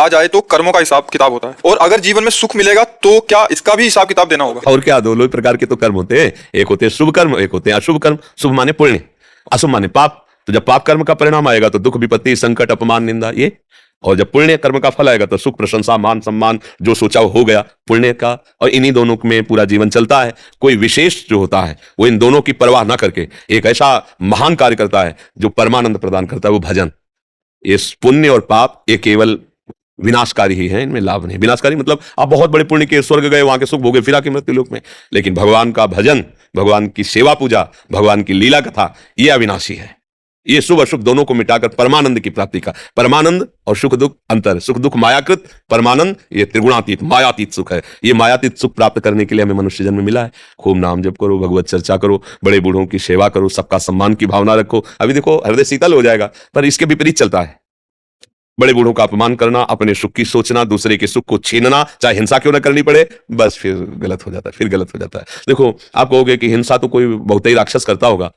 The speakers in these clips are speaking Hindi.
आ जाए तो कर्मों का हिसाब किताब होता है, और अगर जीवन में सुख मिलेगा तो क्या इसका भी हिसाब किताब देना होगा? और क्या, दोनों ही प्रकार के तो कर्म होते हैं। एक होते हैं शुभ कर्म, एक होते हैं अशुभ कर्म। शुभ माने पुण्य, अशुभ माने पाप। तो जब पाप कर्म का परिणाम आएगा तो दुख, विपत्ति, संकट, अपमान, निंदा ये। और जब पुण्य कर्म का फल आएगा तो सुख, प्रशंसा, मान सम्मान, जो सोचा हो गया पुण्य का। और इन्हीं दोनों में पूरा जीवन चलता है। कोई विशेष जो होता है वो इन दोनों की परवाह ना करके एक ऐसा महान कार्य करता है जो परमानंद प्रदान करता है, वो भजन। ये पुण्य और पाप ये केवल विनाशकारी ही है, इनमें लाभ नहीं। विनाशकारी मतलब आप बहुत बड़े पुण्य के स्वर्ग गए, वहां के सुख भोगे, फिर आके मृत्यु लोक में। लेकिन भगवान का भजन, भगवान की सेवा पूजा, भगवान की लीला कथा, ये अविनाशी है। ये शुभ अशुभ दोनों को मिटाकर परमानंद की प्राप्ति का। परमानंद और सुख दुख अंतर। सुख दुख मायाकृत, परमानंद ये त्रिगुणातीत मायातीत सुख है। ये मायातीत सुख प्राप्त करने के लिए हमें मनुष्य जन्म मिला है। खूब नाम जप करो, भगवत चर्चा करो, बड़े बूढ़ों की सेवा करो, सबका सम्मान की भावना रखो। अभी देखो हृदय शीतल हो जाएगा, पर इसके विपरीत चलता है। बड़े बूढ़ों का अपमान करना, अपने सुख की सोचना, दूसरे के सुख को छीनना, चाहे हिंसा क्यों ना करनी पड़े, बस फिर गलत हो जाता है, फिर गलत हो जाता है। देखो आप कहोगे कि हिंसा तो कोई बहुत ही राक्षस करता होगा।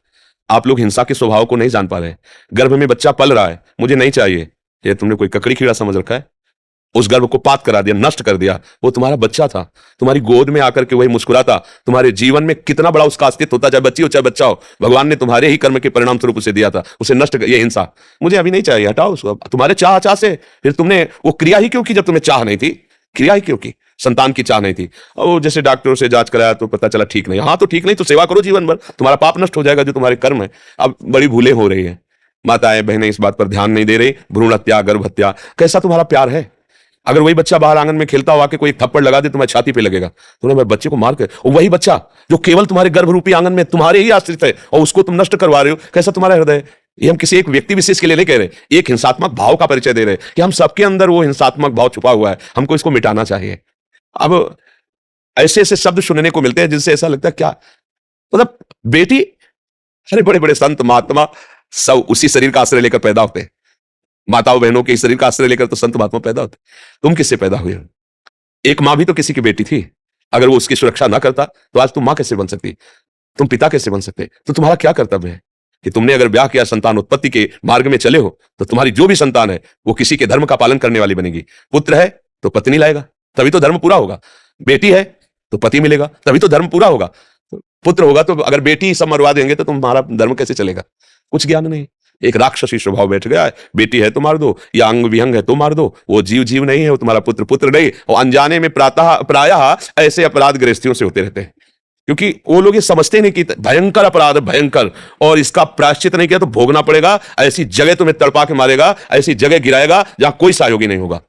आप लोग हिंसा के स्वभाव को नहीं जान पा रहे। गर्भ में बच्चा पल रहा है, मुझे नहीं चाहिए, ये तुमने कोई ककड़ी कीड़ा समझ रखा है। उस गर्भ को पात करा दिया, नष्ट कर दिया। वो तुम्हारा बच्चा था, तुम्हारी गोद में आकर के वही मुस्कुराता। तुम्हारे जीवन में कितना बड़ा उसका अस्तित्व होता, चाहे बच्ची हो चाहे बच्चा हो। भगवान ने तुम्हारे ही कर्म के परिणाम स्वरूप उसे दिया था, उसे नष्ट कर। ये हिंसा मुझे अभी नहीं चाहिए, हटाओ उसको। तुम्हारे चाह से फिर तुमने वो क्रिया ही क्यों की जब तुम्हें चाह नहीं थी? क्रिया ही क्यों की? संतान की चाह नहीं थी। और जैसे डॉक्टरों से जांच कराया तो पता चला ठीक नहीं। हाँ तो ठीक नहीं तो सेवा करो जीवन भर, तुम्हारा पाप नष्ट हो जाएगा जो तुम्हारे कर्म है। अब बड़ी भूलें हो रही है, माताएं बहनें इस बात पर ध्यान नहीं दे रही। भ्रूण हत्या, गर्भ हत्या, कैसा तुम्हारा प्यार है? अगर वही बच्चा बाहर आंगन में खेलता हुआ के कोई थप्पड़ लगा दे तुम्हारी छाती पे लगेगा, तुमने बच्चे को मार कर, और वही बच्चा जो केवल तुम्हारे गर्भ रूपी आंगन में तुम्हारे ही आश्रित है और उसको तुम नष्ट करवा रहे हो, कैसा तुम्हारा हृदय है? ये हम किसी एक व्यक्ति विशेष के लिए नहीं कह रहे, एक हिंसात्मक भाव का परिचय दे रहे कि हम सबके अंदर वो हिंसात्मक भाव छुपा हुआ है, हमको इसको मिटाना चाहिए। अब ऐसे ऐसे शब्द सुनने को मिलते हैं जिनसे ऐसा लगता है क्या मतलब बेटी, अरे बड़े बड़े संत महात्मा सब उसी शरीर का आश्रय लेकर पैदा होते हैं। माताओं बहनों के शरीर का आश्रय लेकर तो संत महात्मा पैदा होते। तुम किससे पैदा हुए हो? एक मां भी तो किसी की बेटी थी। अगर वो उसकी सुरक्षा ना करता तो आज तुम मां कैसे बन सकती? तुम पिता कैसे बन सकते? तो तुम्हारा क्या कर्तव्य है कि तुमने अगर ब्याह किया, संतान उत्पत्ति के मार्ग में चले हो, तो तुम्हारी जो भी संतान है वो किसी के धर्म का पालन करने वाली बनेगी। पुत्र है तो पत्नी लाएगा, तभी तो धर्म पूरा होगा। बेटी है तो पति मिलेगा, तभी तो धर्म पूरा होगा। पुत्र होगा तो अगर बेटी सब मरवा देंगे तो तुम्हारा धर्म कैसे चलेगा? कुछ ज्ञान नहीं, एक राक्षसी स्वभाव बैठ गया है। बेटी है तो मार दो, या अंग विहंग है तो मार दो। वो जीव जीव नहीं है, वो तुम्हारा पुत्र पुत्र नहीं। और अनजाने में प्रायः ऐसे अपराध गृहस्थियों से होते रहते हैं, क्योंकि वो लोग ये समझते नहीं कि भयंकर अपराध है, भयंकर, और इसका प्रायश्चित नहीं किया तो भोगना पड़ेगा। ऐसी जगह तुम्हें तड़पा के मारेगा, ऐसी जगह गिराएगा जहां कोई सहयोगी नहीं होगा।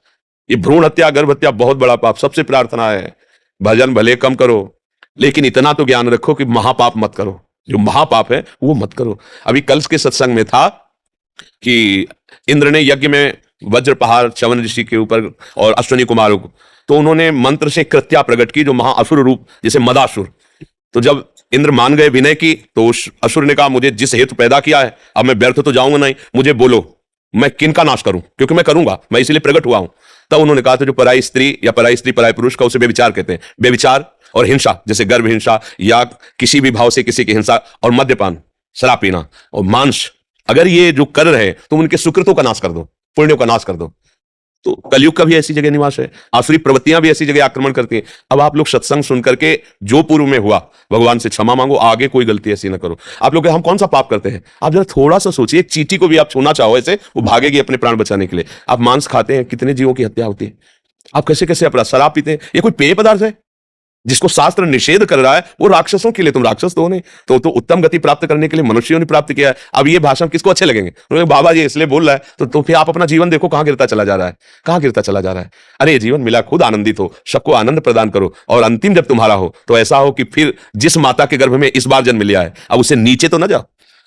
ये भ्रूण हत्या, गर्भ हत्या बहुत बड़ा पाप। सबसे प्रार्थना है भजन भले कम करो, लेकिन इतना तो ज्ञान रखो कि महापाप मत करो। जो महापाप है वो मत करो। अभी कल के सत्संग में था कि इंद्र ने यज्ञ में वज्र प्रहार च्यवन ऋषि के ऊपर और अश्विनी कुमारों को, तो उन्होंने मंत्र से कृत्या प्रकट की जो महाअसुर रूप, जैसे मदासुर। तो जब इंद्र मान गए विनय की, तो उस असुर ने कहा मुझे जिस हेतु पैदा किया है अब मैं व्यर्थ तो जाऊंगा नहीं, मुझे बोलो मैं किन का नाश करूं, क्योंकि मैं करूंगा, मैं इसलिए प्रकट हुआ हूं। तब उन्होंने कहा था जो पराई स्त्री या पराई स्त्री पराई पुरुष का, उसे बेविचार कहते हैं। बेविचार और हिंसा, जैसे गर्भ हिंसा या किसी भी भाव से किसी की हिंसा, और मद्यपान, शराब पीना और मांस, अगर ये जो कर रहे हैं तो उनके सुकृतों का नाश कर दो, पुण्यों का नाश कर दो। तो कलयुग का भी ऐसी जगह निवास है, आसुरी प्रवृत्तियां भी ऐसी जगह आक्रमण करती हैं। अब आप लोग सत्संग सुन करके जो पूर्व में हुआ भगवान से क्षमा मांगो, आगे कोई गलती ऐसी ना करो। आप लोग हम कौन सा पाप करते हैं? आप जरा थोड़ा सा सोचिए, एक चींटी को भी आप छूना चाहो ऐसे, वो भागेगी अपने प्राण बचाने के लिए। आप मांस खाते हैं, कितने जीवों की हत्या होती है। आप कैसे कैसे अपराध, शराब पीते हैं, ये कोई पेय पदार्थ है जिसको शास्त्र निषेध कर रहा है? वो राक्षसों के लिए, तुम राक्षस तो नहीं, तो उत्तम गति प्राप्त करने के लिए मनुष्यों ने प्राप्त किया है। अब ये भाषण किसको अच्छे लगेंगे? बाबा जी इसलिए बोल रहा है, तो फिर आप अपना जीवन देखो कहां गिरता चला जा रहा है, कहां गिरता चला जा रहा है। अरे जीवन मिला, खुद आनंदित हो, सबको आनंद प्रदान करो, और अंतिम जब तुम्हारा हो तो ऐसा हो कि फिर जिस माता के गर्भ में इस बार जन्म लिया है, अब उसे नीचे तो ना जाओ।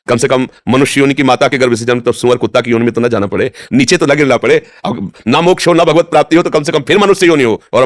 कम से कम मनुष्य योनि की माता के गर्भ से जन्म, तो सुअर कुत्ता की योनि में तो ना जाना पड़े, नीचे तो ना गिरना पड़े। अब ना मोक्ष हो ना भगवत प्राप्ति हो, तो कम से कम फिर मनुष्य योनि हो। और